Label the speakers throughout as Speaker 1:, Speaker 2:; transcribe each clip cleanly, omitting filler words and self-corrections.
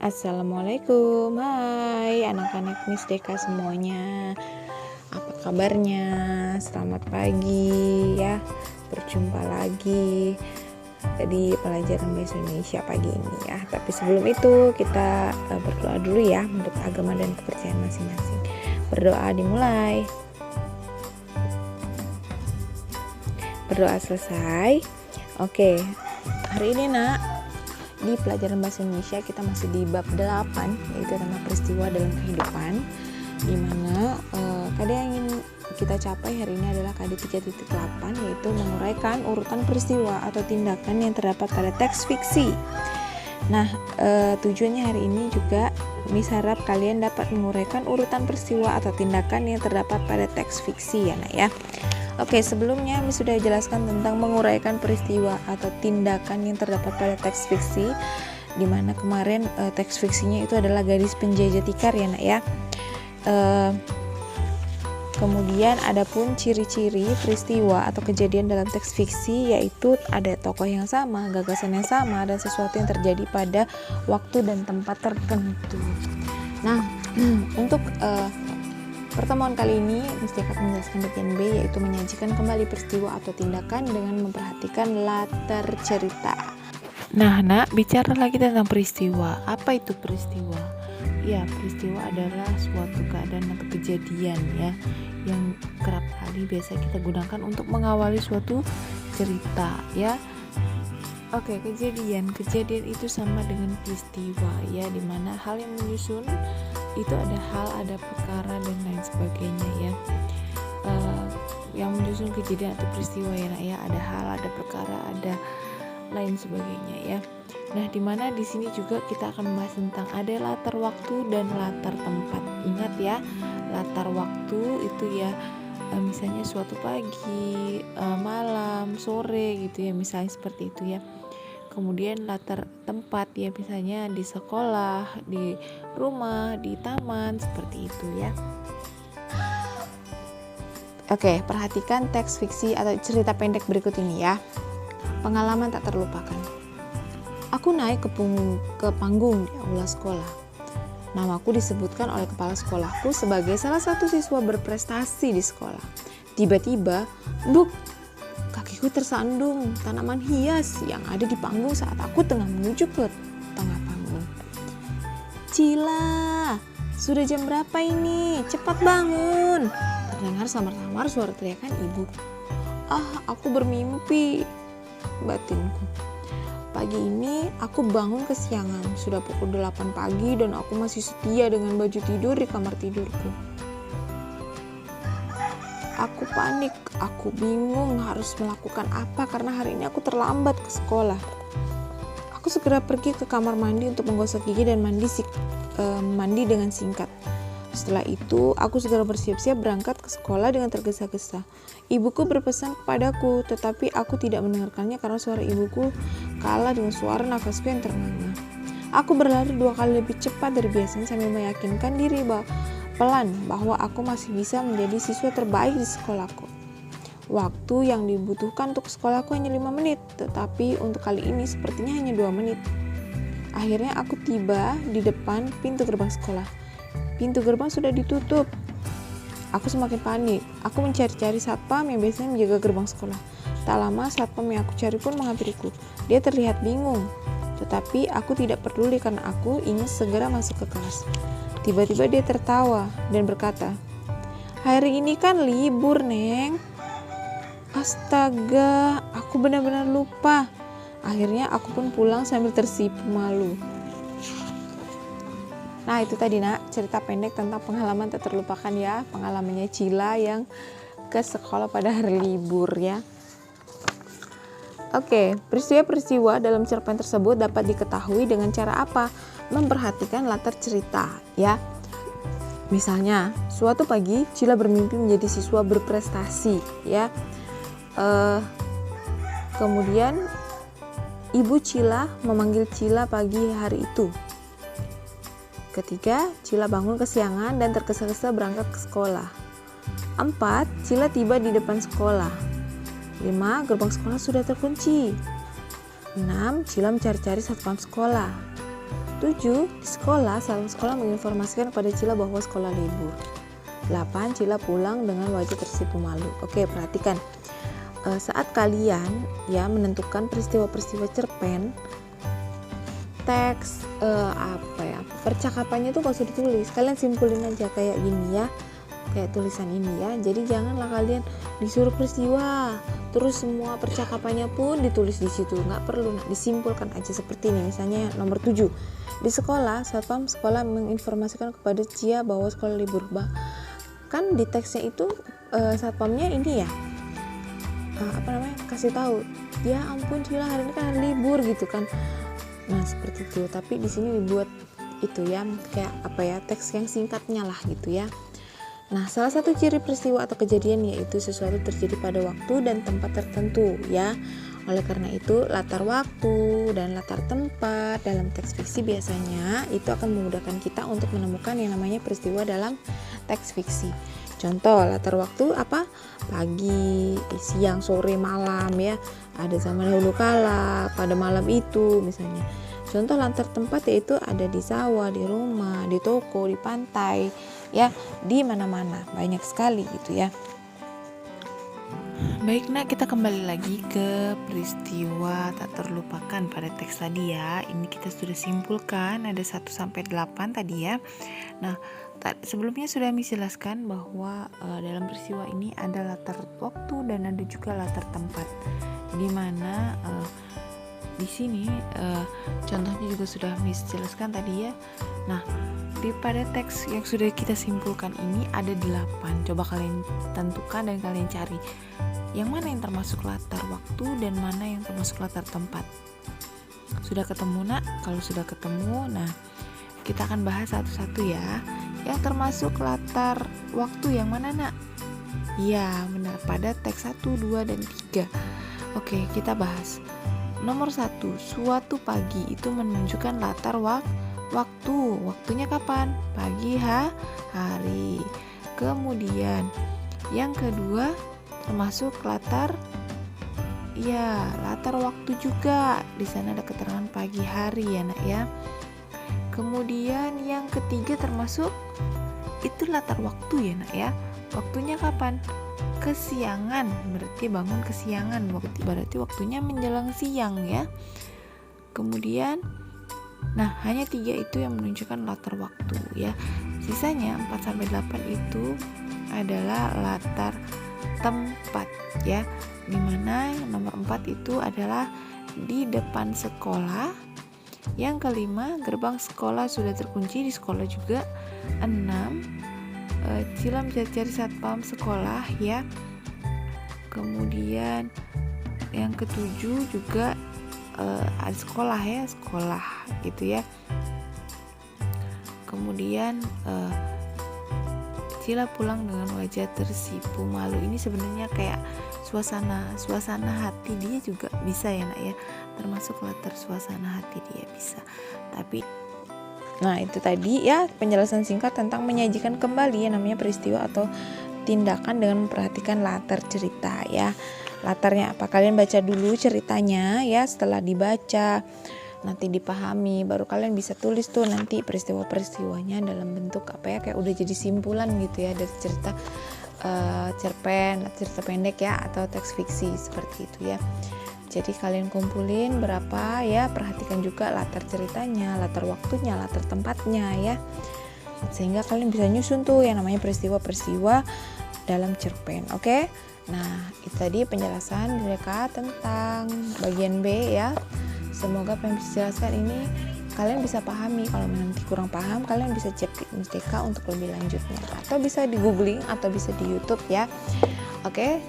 Speaker 1: Assalamualaikum, hai anak-anak Miss Deka semuanya. Apa kabarnya? Selamat pagi ya. Berjumpa lagi di pelajaran Bahasa Indonesia pagi ini ya. Tapi sebelum itu kita berdoa dulu ya menurut agama dan kepercayaan masing-masing. Berdoa dimulai. Berdoa selesai. Oke. Hari ini di pelajaran Bahasa Indonesia kita masih di bab 8, yaitu tentang peristiwa dalam kehidupan, di mana KD yang ingin kita capai hari ini adalah KD 3.8, yaitu menguraikan urutan peristiwa atau tindakan yang terdapat pada teks fiksi. Nah, tujuannya hari ini juga Miss harap kalian dapat menguraikan urutan peristiwa atau tindakan yang terdapat pada teks fiksi ya nak ya. Oke, sebelumnya Miss sudah jelaskan tentang menguraikan peristiwa atau tindakan yang terdapat pada teks fiksi, di mana kemarin teks fiksinya itu adalah Gadis Penjajah Tikar ya nak ya. Kemudian ada pun ciri-ciri peristiwa atau kejadian dalam teks fiksi, yaitu ada tokoh yang sama, gagasan yang sama, dan sesuatu yang terjadi pada waktu dan tempat tertentu. Nah, untuk pertemuan kali ini Miss Deka menjelaskan bagian B, yaitu menyajikan kembali peristiwa atau tindakan dengan memperhatikan latar cerita. Nah, bicara lagi tentang peristiwa. Apa itu peristiwa? Ya, peristiwa adalah suatu keadaan atau kejadian ya, yang kerap kali biasa kita gunakan untuk mengawali suatu cerita ya. Oke, kejadian itu sama dengan peristiwa ya, dimana hal yang menyusun itu ada hal, ada perkara dan lain sebagainya ya. Yang menyusun kejadian atau peristiwa ya nak ya, ada hal, ada perkara, ada lain sebagainya ya. Nah, dimana di sini juga kita akan membahas tentang ada latar waktu dan latar tempat. Ingat ya, latar waktu itu ya misalnya suatu pagi, malam, sore gitu ya, misalnya seperti itu ya. Kemudian latar tempat ya, misalnya di sekolah, di rumah, di taman, seperti itu ya. Oke, perhatikan teks fiksi atau cerita pendek berikut ini ya. Pengalaman tak terlupakan. Aku naik ke panggung di aula sekolah. Namaku disebutkan oleh kepala sekolahku sebagai salah satu siswa berprestasi di sekolah. Tiba-tiba, buk! Kakiku tersandung tanaman hias yang ada di panggung saat aku tengah menuju ke tengah panggung. Cila, sudah jam berapa ini? Cepat bangun! Terdengar samar-samar suara teriakan ibu. Aku bermimpi, batinku. Pagi ini aku bangun kesiangan. Sudah pukul 8 pagi dan aku masih setia dengan baju tidur di kamar tidurku. Aku panik, aku bingung harus melakukan apa karena hari ini aku terlambat ke sekolah. Aku segera pergi ke kamar mandi untuk menggosok gigi dan mandi dengan singkat. Setelah itu, aku segera bersiap-siap berangkat ke sekolah dengan tergesa-gesa. Ibuku berpesan kepadaku, tetapi aku tidak mendengarkannya karena suara ibuku kalah dengan suara nafasku yang terengah-engah. Aku berlari 2 kali lebih cepat dari biasanya sambil meyakinkan diri bahwa aku masih bisa menjadi siswa terbaik di sekolahku. Waktu yang dibutuhkan untuk sekolahku hanya 5 menit, tetapi untuk kali ini sepertinya hanya 2 menit. Akhirnya aku tiba di depan pintu gerbang sekolah. Pintu gerbang sudah ditutup. Aku semakin panik. Aku mencari-cari satpam yang biasanya menjaga gerbang sekolah. Tak lama satpam yang aku cari pun menghampiriku. Dia terlihat bingung, tetapi aku tidak peduli karena aku ingin segera masuk ke kelas. Tiba-tiba dia tertawa dan berkata, "Hari ini kan libur, Neng." Astaga, aku benar-benar lupa. Akhirnya aku pun pulang sambil tersipu malu. Nah, itu tadi cerita pendek tentang pengalaman tak terlupakan ya. Pengalamannya Cila yang ke sekolah pada hari libur ya. Oke, peristiwa-peristiwa dalam cerpen tersebut dapat diketahui dengan cara apa? Memperhatikan latar cerita ya. Misalnya, suatu pagi Cila bermimpi menjadi siswa berprestasi ya. Kemudian ibu Cila memanggil Cila pagi hari itu. Ketiga, Cila bangun kesiangan dan tergesa-gesa berangkat ke sekolah. 4, Cila tiba di depan sekolah. 5, gerbang sekolah sudah terkunci. 6, Cila mencari-cari satpam sekolah. 7. Di sekolah, salam sekolah menginformasikan kepada Cila bahwa sekolah libur. 8. Cila pulang dengan wajah tersipu malu. Oke, perhatikan. Saat kalian ya menentukan peristiwa-peristiwa cerpen, teks percakapannya tuh gak usah ditulis, kalian simpulin aja kayak gini ya, kayak tulisan ini ya. Jadi janganlah kalian disuruh peristiwa terus semua percakapannya pun ditulis di situ, nggak perlu. Disimpulkan aja seperti ini. Misalnya nomor 7, di sekolah satpam sekolah menginformasikan kepada Cia bahwa sekolah libur. Kan di teksnya itu satpamnya ini ya kasih tahu, ya ampun Cila hari ini kan hari libur gitu kan. Nah seperti itu, tapi di sini dibuat itu ya kayak teks yang singkatnya lah gitu ya. Nah, salah satu ciri peristiwa atau kejadian yaitu sesuatu terjadi pada waktu dan tempat tertentu ya. Oleh karena itu, latar waktu dan latar tempat dalam teks fiksi biasanya itu akan memudahkan kita untuk menemukan yang namanya peristiwa dalam teks fiksi. Contoh, latar waktu apa? Pagi, siang, sore, malam ya. Ada zaman dahulu kala, pada malam itu misalnya. Contoh latar tempat yaitu ada di sawah, di rumah, di toko, di pantai, ya, di mana-mana, banyak sekali gitu ya. Baik nak, kita kembali lagi ke peristiwa tak terlupakan pada teks tadi ya. Ini kita sudah simpulkan ada 1-8 tadi ya. Nah, sebelumnya sudah menjelaskan bahwa dalam peristiwa ini ada latar waktu dan ada juga latar tempat. Di mana di sini contohnya juga sudah menjelaskan tadi ya. Nah, pada teks yang sudah kita simpulkan ini ada 8. Coba kalian tentukan dan kalian cari yang mana yang termasuk latar waktu dan mana yang termasuk latar tempat. Sudah ketemu nak? Kalau sudah ketemu, nah kita akan bahas satu-satu ya. Yang termasuk latar waktu yang mana nak? Ya benar, pada teks 1, 2, dan 3. Oke, kita bahas. Nomor 1, suatu pagi itu menunjukkan latar waktu. Waktunya kapan? Pagi, hari. Kemudian yang kedua termasuk latar waktu juga. Di sana ada keterangan pagi hari ya nak ya. Kemudian yang ketiga termasuk itu latar waktu ya nak ya. Waktunya kapan? Kesiangan, berarti bangun kesiangan, berarti waktunya menjelang siang ya. Kemudian hanya 3 itu yang menunjukkan latar waktu ya. Sisanya 4-8 itu adalah latar tempat ya. Dimana nomor 4 itu adalah di depan sekolah. Yang kelima, gerbang sekolah sudah terkunci, di sekolah juga. 6, Cila mencari satpam sekolah ya. Kemudian yang ketujuh juga ada sekolah ya, sekolah gitu ya. Kemudian Cila pulang dengan wajah tersipu malu. Ini sebenarnya kayak suasana hati dia juga bisa ya nak ya, termasuk latar suasana hati dia bisa. Tapi itu tadi ya penjelasan singkat tentang menyajikan kembali yang namanya peristiwa atau tindakan dengan memperhatikan latar cerita ya. Latarnya apa? Kalian baca dulu ceritanya ya. Setelah dibaca nanti dipahami, baru kalian bisa tulis tuh nanti peristiwa-peristiwanya dalam bentuk kayak udah jadi simpulan gitu ya dari cerita cerpen, cerita pendek ya, atau teks fiksi seperti itu ya. Jadi kalian kumpulin berapa ya, perhatikan juga latar ceritanya, latar waktunya, latar tempatnya ya, sehingga kalian bisa nyusun tuh yang namanya peristiwa-peristiwa dalam cerpen. Oke? Nah, itu tadi penjelasan mereka tentang bagian B ya. Semoga apa yang bisa dijelaskan ini kalian bisa pahami. Kalau nanti kurang paham, kalian bisa cek di Musteka untuk lebih lanjutnya, atau bisa di googling atau bisa di YouTube ya. Oke,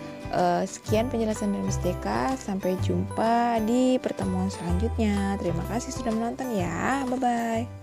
Speaker 1: sekian penjelasan dari Musteka. Sampai jumpa di pertemuan selanjutnya. Terima kasih sudah menonton ya. Bye bye.